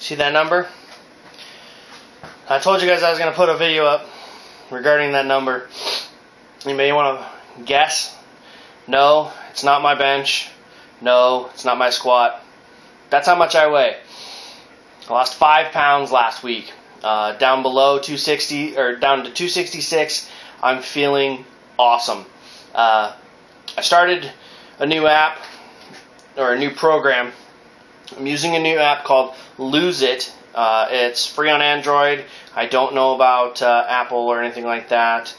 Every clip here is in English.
See that number? I told you guys I was going to put a video up regarding that number. Anybody want to guess? No, it's not my bench. No, it's not my squat. That's how much I weigh. I lost 5 pounds last week. Down below 260, or down to 266. I'm feeling awesome. I started a new app, or a new program. I'm using a new app called Lose It. It's free on Android. I don't know about Apple or anything like that,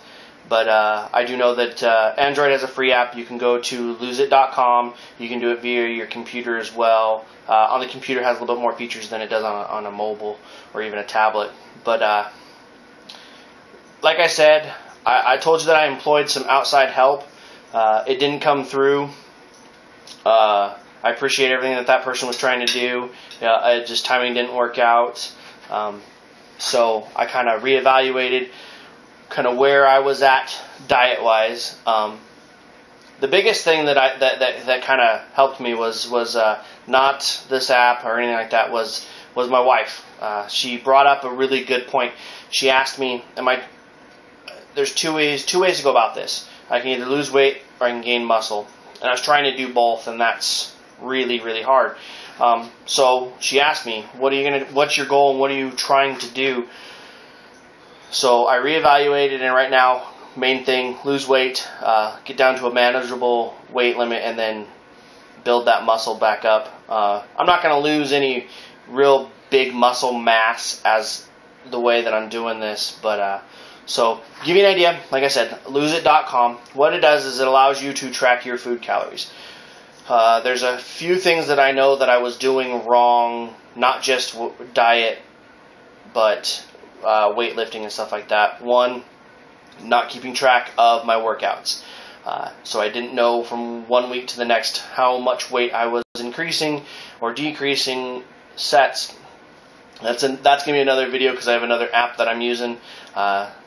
but I do know that Android has a free app. You can go to loseit.com. You can do it via your computer as well. On the computer, it has a little bit more features than it does on a mobile or even a tablet. But like I said, I told you that I employed some outside help. It didn't come through. I appreciate everything that person was trying to do. Just timing didn't work out. So I kind of reevaluated kind of where I was at diet-wise. The biggest thing that kind of helped me was not this app or anything like that, was my wife. She brought up a really good point. She asked me, there's two ways to go about this. I can either lose weight or I can gain muscle. And I was trying to do both, and that's really, really hard. So she asked me, what's your goal and what are you trying to do? So I reevaluated, and right now, main thing, lose weight, get down to a manageable weight limit, and then build that muscle back up. I'm not going to lose any real big muscle mass as the way that I'm doing this, but so to give you an idea, like I said, loseit.com. What it does is it allows you to track your food calories. There's a few things that I know that I was doing wrong, not just diet, but weightlifting and stuff like that. One, not keeping track of my workouts. So I didn't know from one week to the next how much weight I was increasing or decreasing sets. That's going to be another video because I have another app that I'm using.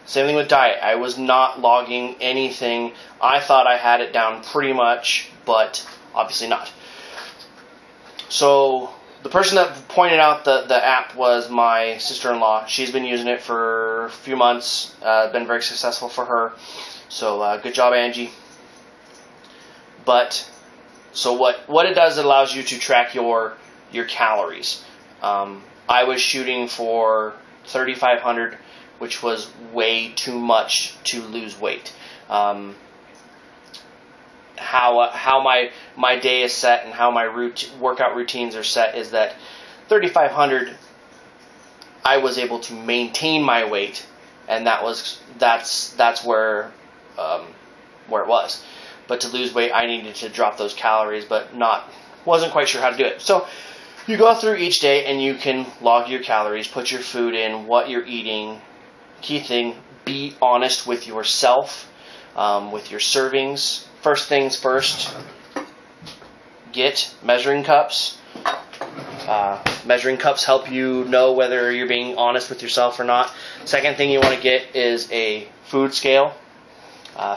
Same thing with diet. I was not logging anything. I thought I had it down pretty much, but obviously not. So the person that pointed out the app was my sister-in-law. She's been using it for a few months. Been very successful for her. So good job, Angie. But so what it does, it allows you to track your calories. I was shooting for 3,500, which was way too much to lose weight. How my day is set and how my workout routines are set is that 3,500, I was able to maintain my weight, and that's where it was. But to lose weight, I needed to drop those calories, but wasn't quite sure how to do it. So you go through each day and you can log your calories, put your food in, what you're eating. Key thing, be honest with yourself, with your servings. First things first, get measuring cups. Measuring cups help you know whether you're being honest with yourself or not. Second thing you want to get is a food scale.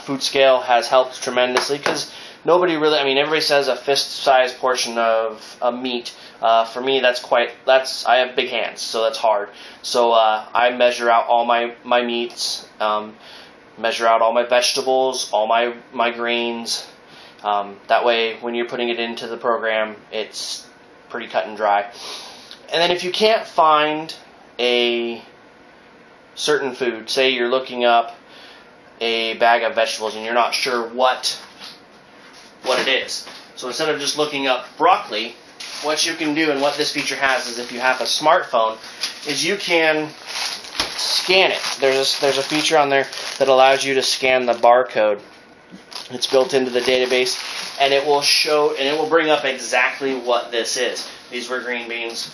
Food scale has helped tremendously because everybody says a fist-sized portion of a meat. For me, I have big hands, so that's hard. So I measure out all my meats, measure out all my vegetables, all my grains. That way, when you're putting it into the program, it's pretty cut and dry. And then if you can't find a certain food, say you're looking up a bag of vegetables and you're not sure what it is. So instead of just looking up broccoli, what you can do, and what this feature has, is if you have a smartphone, is you can scan it. There's a feature on there that allows you to scan the barcode. It's built into the database, and it will bring up exactly what this is. These were green beans.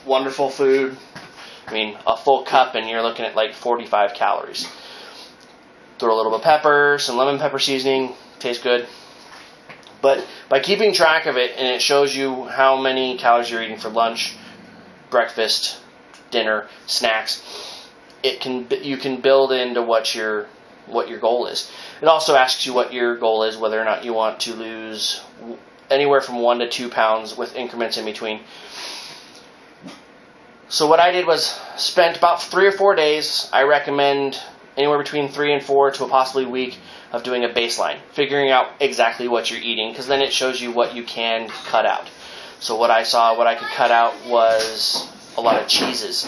Wonderful food. A full cup, and you're looking at like 45 calories. Throw a little bit of pepper, some lemon pepper seasoning. Tastes good. But by keeping track of it, and it shows you how many calories you're eating for lunch, breakfast, dinner, snacks, you can build into what your goal is. It also asks you what your goal is, whether or not you want to lose anywhere from 1 to 2 pounds with increments in between. So what I did was spent about 3 or 4 days. I recommend anywhere between 3 and 4 to a possibly week of doing a baseline, figuring out exactly what you're eating, because then it shows you what you can cut out. So what I saw, what I could cut out was a lot of cheeses.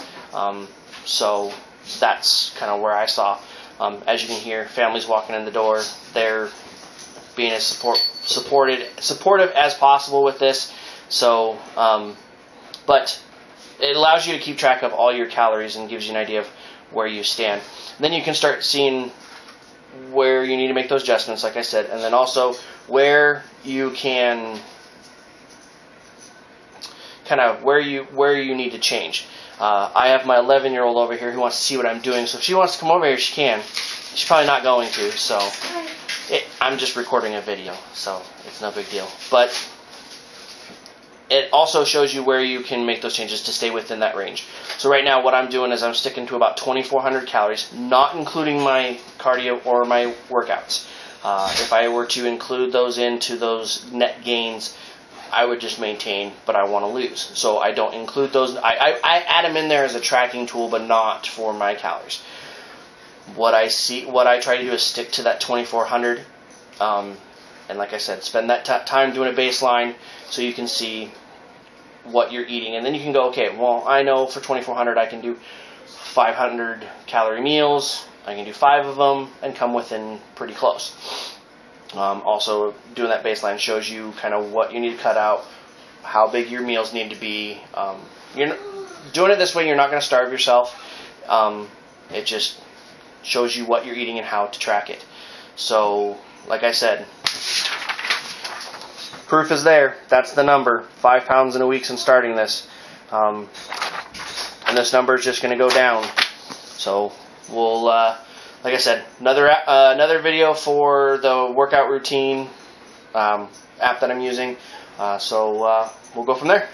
So that's kind of where I saw. As you can hear, families walking in the door. They're being as supportive as possible with this. So, but it allows you to keep track of all your calories and gives you an idea of where you stand. Then you can start seeing where you need to make those adjustments, like I said, and then also where you can kind of where you need to change. I have my 11-year-old over here who wants to see what I'm doing, so if she wants to come over here, she can. She's probably not going to, so I'm just recording a video, so it's no big deal. But it also shows you where you can make those changes to stay within that range. So right now what I'm doing is I'm sticking to about 2,400 calories, not including my cardio or my workouts. If I were to include those into those net gains, I would just maintain, but I want to lose. So I don't include those. I add them in there as a tracking tool, but not for my calories. What I try to do is stick to that 2,400. And like I said, spend that time doing a baseline so you can see what you're eating. And then you can go, okay, well, I know for 2,400 I can do 500 calorie meals. I can do 5 of them and come within pretty close. Also, doing that baseline shows you kind of what you need to cut out, how big your meals need to be. You're doing it this way, you're not going to starve yourself. It just shows you what you're eating and how to track it. So, like I said, proof is there. That's the number. 5 pounds in a week since starting this. And this number is just going to go down. So, we'll, like I said, another video for the workout routine app that I'm using. So, we'll go from there.